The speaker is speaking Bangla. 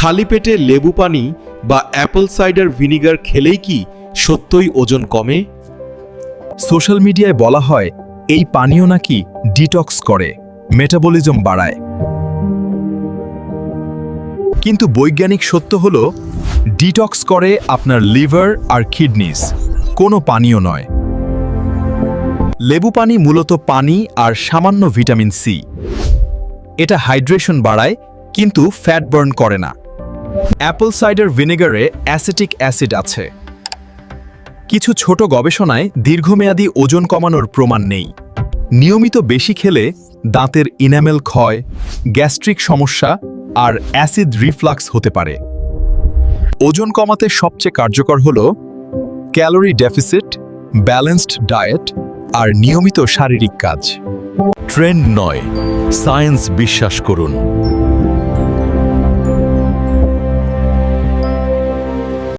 খালি পেটে লেবু পানি বা অ্যাপল সাইডার ভিনিগার খেলেই কি সত্যই ওজন কমে? সোশ্যাল মিডিয়ায় বলা হয় এই পানীয় নাকি ডিটক্স করে, মেটাবলিজম বাড়ায়। কিন্তু বৈজ্ঞানিক সত্য হলো ডিটক্স করে আপনার লিভার আর কিডনিস, কোনো পানীয় নয়। লেবু পানি মূলত পানি আর সামান্য ভিটামিন সি। এটা হাইড্রেশন বাড়ায় কিন্তু ফ্যাট বার্ন করে না। অ্যাপল সাইডার ভিনেগারে অ্যাসিটিক অ্যাসিড আছে। কিছু ছোট গবেষণায় দীর্ঘমেয়াদী ওজন কমানোর প্রমাণ নেই। নিয়মিত বেশি খেলে দাঁতের ইনামেল ক্ষয়, গ্যাস্ট্রিক সমস্যা আর অ্যাসিড রিফ্লাক্স হতে পারে। ওজন কমাতে সবচেয়ে কার্যকর হল ক্যালোরি ডেফিসিট, ব্যালেন্সড ডায়েট আর নিয়মিত শারীরিক কাজ। ট্রেন্ড নয়, সায়েন্স বিশ্বাস করুন।